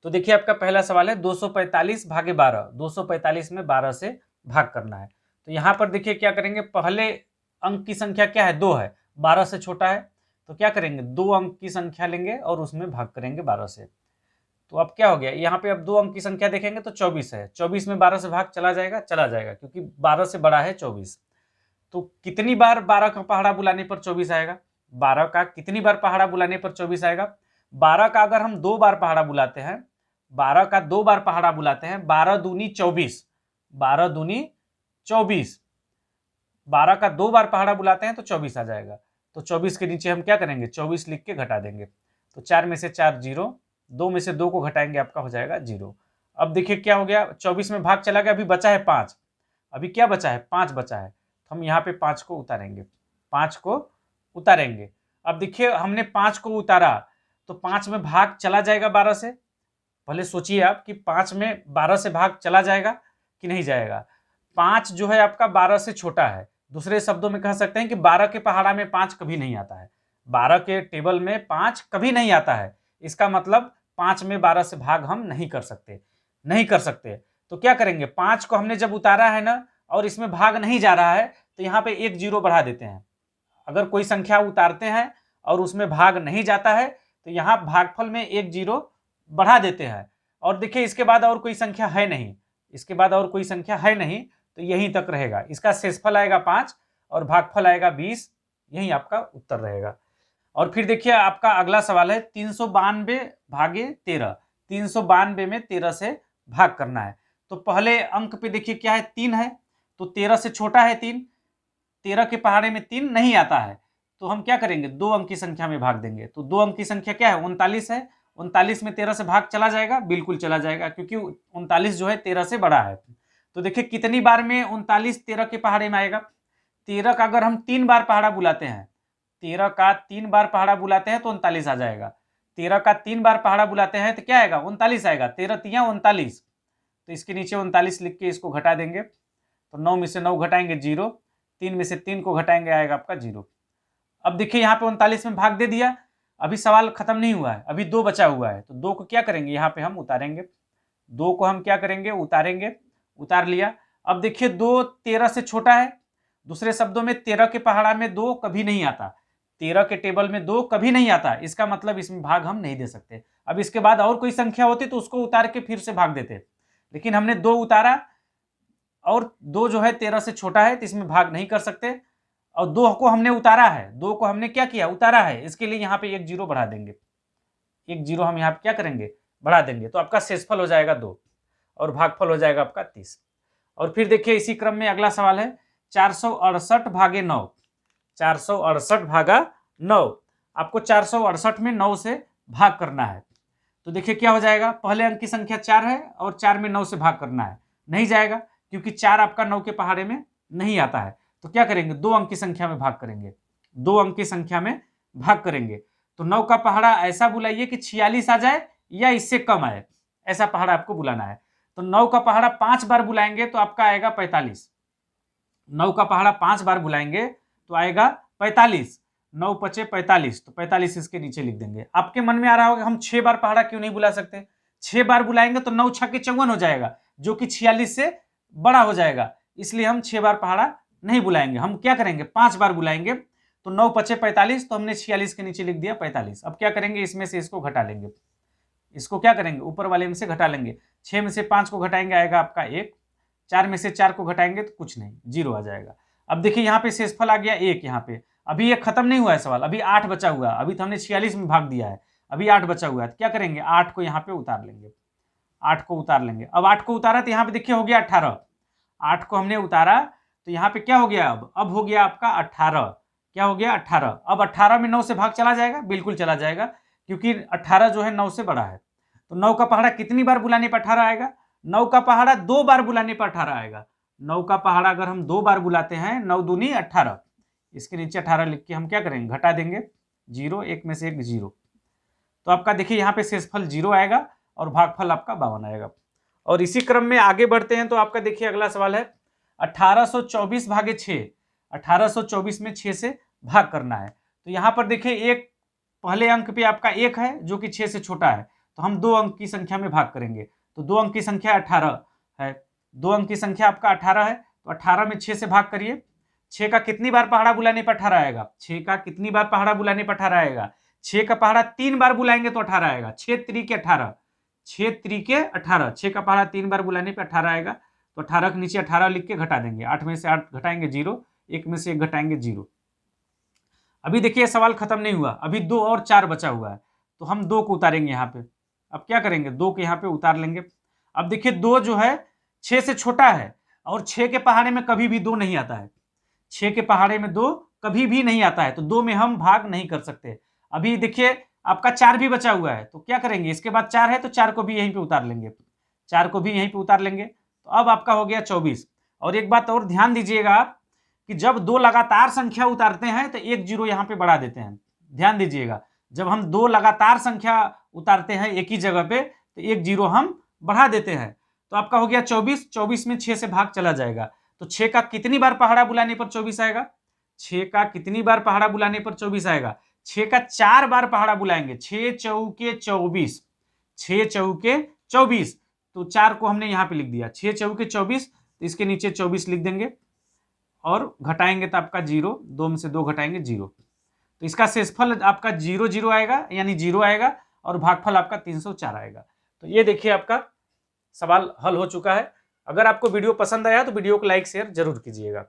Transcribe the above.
तो देखिए आपका पहला सवाल है 245 भागे 12, 245 में 12 से भाग करना है। तो यहाँ पर देखिए क्या करेंगे, पहले अंक की संख्या क्या है, 2 है, 12 से छोटा है, तो क्या करेंगे 2 अंक की संख्या लेंगे और उसमें भाग करेंगे 12 से। तो अब क्या हो गया, यहाँ पे अब 2 अंक की संख्या देखेंगे तो 24 है, 24 में 12 से भाग चला जाएगा, क्योंकि 12 से बड़ा है 24। तो कितनी बार 12 का पहाड़ा बुलाने पर 24 आएगा, 12 का कितनी बार पहाड़ा बुलाने पर 24 आएगा। 12 का अगर हम 2 बार पहाड़ा बुलाते हैं, 12 का 2 बार पहाड़ा बुलाते हैं, 12 दूनी 24, 12 दूनी 24, 12 का 2 बार पहाड़ा बुलाते हैं तो 24 आ जाएगा। तो 24 के नीचे हम क्या करेंगे, 24 लिख के घटा देंगे। तो 4 में से 4 0, 2 में से 2 को घटाएंगे, आपका हो जाएगा 0। अब देखिए क्या हो गया, 24 में भाग चला गया, अभी बचा है 5, अभी क्या बचा है, 5 बचा है। तो हम यहाँ पे 5 को उतारेंगे, 5 को उतारेंगे। अब देखिए हमने 5 को उतारा तो 5 में भाग चला जाएगा 12 से। पहले सोचिए आप कि 5 में 12 से भाग चला जाएगा कि नहीं जाएगा। 5 जो है आपका 12 से छोटा है, दूसरे शब्दों में कह सकते हैं कि 12 के पहाड़ा में 5 कभी नहीं आता है, 12 के टेबल में 5 कभी नहीं आता है। इसका मतलब 5 में 12 से भाग हम नहीं कर सकते। तो क्या करेंगे, 5 को हमने जब उतारा है ना और इसमें भाग नहीं जा रहा है तो यहाँ पे 1 0 बढ़ा देते हैं। अगर कोई संख्या उतारते हैं और उसमें भाग नहीं जाता है तो यहाँ भागफल में 1 0 बढ़ा देते हैं। और देखिए इसके बाद और कोई संख्या है नहीं, तो यहीं तक रहेगा। इसका शेषफल आएगा 5 और भागफल आएगा 20, यही आपका उत्तर रहेगा। और फिर देखिए आपका अगला सवाल है 392 भागे 13, 392 में 13 से भाग करना है। तो पहले अंक पे देखिए क्या है, 3 है, तो 13 से छोटा है 3, 13 के पहाड़े में 3 नहीं आता है, तो हम क्या करेंगे 2 अंक की संख्या में भाग देंगे। तो 2 अंक की संख्या क्या है, 39 है, 39 में 13 से भाग चला जाएगा, बिल्कुल चला जाएगा, क्योंकि 39 जो है 13 से बड़ा है। तो देखिए कितनी बार में 39 13 के पहाड़े में आएगा। 13 का अगर हम 3 बार पहाड़ा बुलाते हैं, 13 का 3 बार पहाड़ा बुलाते हैं तो 39 आ जाएगा। 13 का 3 बार पहाड़ा बुलाते हैं तो क्या आएगा, 39 आएगा, 13 तिया 39। तो इसके नीचे 39 लिख के इसको घटा देंगे। तो 9 में से 9 घटाएंगे 0, 3 में से 3 को घटाएंगे आएगा आपका 0। अब देखिए यहाँ पे 39 में भाग दे दिया, अभी सवाल खत्म नहीं हुआ है, अभी 2 बचा हुआ है। तो 2 को क्या करेंगे, यहाँ पे हम उतारेंगे, 2 को हम क्या करेंगे, उतारेंगे, उतार लिया। अब देखिए 2 13 से छोटा है, दूसरे शब्दों में 13 के पहाड़ा में 2 कभी नहीं आता, 13 के टेबल में 2 कभी नहीं आता, इसका मतलब इसमें भाग हम नहीं दे सकते। अब इसके बाद और कोई संख्या होती तो उसको उतार के फिर से भाग देते, लेकिन हमने 2 उतारा और 2 जो है 13 से छोटा है तो इसमें भाग नहीं कर सकते। और 2 को हमने उतारा है, 2 को हमने क्या किया, उतारा है, इसके लिए यहाँ पे 1 0 बढ़ा देंगे, 1 0 हम यहाँ पे क्या करेंगे, बढ़ा देंगे। तो आपका शेषफल हो जाएगा 2 और भागफल हो जाएगा आपका 30। और फिर देखिए इसी क्रम में अगला सवाल है 468 भागे 9, 468 भागा 9, आपको 468 में 9 से भाग करना है। तो देखिए क्या हो जाएगा, पहले अंक की संख्या 4 है और 4 में 9 से भाग करना है, नहीं जाएगा क्योंकि 4 आपका 9 के पहाड़े में नहीं आता है। तो क्या करेंगे, 2 अंक की संख्या में भाग करेंगे, 2 अंक की संख्या में भाग करेंगे। तो 9 का पहाड़ा ऐसा बुलाइए कि 46 आ जाए या इससे कम आए, ऐसा पहाड़ा आपको बुलाना है। तो 9 का पहाड़ा 5 बार बुलाएंगे तो आपका आएगा 45, 9 का पहाड़ा 5 बार बुलाएंगे तो आएगा 45, 9 पचे 45, तो 45 इसके नीचे लिख देंगे। आपके मन में आ रहा होगा हम 6 बार पहाड़ा क्यों नहीं बुला सकते, 6 बार बुलाएंगे तो 9 छक्के 54 हो जाएगा, जो कि 46 से बड़ा हो जाएगा, इसलिए हम 6 बार पहाड़ा नहीं बुलाएंगे। हम क्या करेंगे, 5 बार बुलाएंगे। तो 9 पचे 45, तो हमने 46 के नीचे लिख दिया 45। अब क्या करेंगे, इसमें से इसको घटा लेंगे, इसको क्या करेंगे, ऊपर वाले में से घटा लेंगे। 6 में से 5 को घटाएंगे आएगा आपका 1, 4 में से 4 को घटाएंगे तो कुछ नहीं, 0 आ जाएगा। अब देखिए यहाँ पे शेषफल आ गया 1, यहाँ पे अभी ये खत्म नहीं हुआ है सवाल, अभी 8 बचा हुआ है, अभी तो हमने 46 में भाग दिया है, अभी 8 बचा हुआ है। तो क्या करेंगे, 8 को यहाँ पे उतार लेंगे, 8 को उतार लेंगे। अब 8 को उतारा तो यहाँ पे देखिए हो गया 18, 8 को हमने उतारा तो यहाँ पे क्या हो गया, अब हो गया आपका 18, क्या हो गया 18। अब 18 में 9 से भाग चला जाएगा, बिल्कुल चला जाएगा, क्योंकि 18 जो है 9 से बड़ा है। तो 9 का पहाड़ा कितनी बार बुलाने पर 18 आएगा, 9 का पहाड़ा 2 बार बुलाने पर 18 आएगा। 9 का पहाड़ा अगर हम 2 बार बुलाते हैं, 9 दूनी 18, इसके नीचे 18 लिख के हम क्या करेंगे, घटा देंगे 0, 1 में से 1 0। तो आपका देखिए यहाँ पे शेषफल 0 आएगा और भागफल आपका 52 आएगा। और इसी क्रम में आगे बढ़ते हैं तो आपका देखिए अगला सवाल है 1824 भागे 6, 1824 में 6 से भाग करना है। तो यहाँ पर देखिए एक पहले अंक पे आपका 1 है जो कि 6 से छोटा है, तो हम 2 अंक की संख्या में भाग करेंगे। तो 2 अंक की संख्या 18 है, 2 अंक की संख्या आपका 18 है, तो 18 में 6 से भाग करिए। 6 का कितनी बार पहाड़ा बुलाने पर 18 आएगा? 6 का कितनी बार पहाड़ा बुलाने पर 18 आएगा? 6 का पहाड़ा 3 बार बुलाएंगे तो 18 आएगा। 6 त्रिके 18, 6 त्रिके 18, 6 का पहाड़ा 3 बार बुलाने पर 18 आएगा। तो 18 के नीचे 18 लिख के घटा देंगे। 8 में से 8 घटाएंगे 0, 1 में से 1 घटाएंगे 0। अभी देखिए सवाल खत्म नहीं हुआ, अभी 2 और 4 बचा हुआ है, तो हम 2 को उतारेंगे यहाँ पे। अब क्या करेंगे? 2 को यहाँ पे उतार लेंगे। अब देखिए 2 जो है 6 से छोटा है, और 6 के पहाड़े में कभी भी 2 नहीं आता है। 6 के पहाड़े में 2 कभी भी नहीं आता है, तो 2 में हम भाग नहीं कर सकते। अभी देखिए आपका 4 भी बचा हुआ है, तो क्या करेंगे? इसके बाद 4 है तो 4 को भी यहीं पे उतार लेंगे, 4 को भी यहीं पे उतार लेंगे। तो अब आपका हो गया 24। और एक बात और ध्यान दीजिएगा आप, कि जब 2 लगातार संख्या उतारते हैं तो 1 जीरो यहाँ पे बढ़ा देते हैं। ध्यान दीजिएगा, जब हम 2 लगातार संख्या उतारते हैं एक ही जगह पे, तो 1 जीरो हम बढ़ा देते हैं। तो आपका हो गया 24, 24 में 6 से भाग चला जाएगा। तो 6 का कितनी बार पहाड़ा बुलाने पर 24 आएगा? 6 का कितनी बार पहाड़ा बुलाने पर 24 आएगा? 6 का 4 बार पहाड़ा बुलाएंगे। 6 चौके 24, 6 चौके 24, तो 4 को हमने यहाँ पे लिख दिया। 6 चौके 24, तो इसके नीचे 24 लिख देंगे, और घटाएंगे तो आपका 0, 2 में से 2 घटाएंगे 0। तो इसका शेषफल आपका 0 0 आएगा, यानी 0 आएगा, और भागफल आपका 304 आएगा। तो ये देखिए आपका सवाल हल हो चुका है। अगर आपको वीडियो पसंद आया तो वीडियो को लाइक शेयर जरूर कीजिएगा।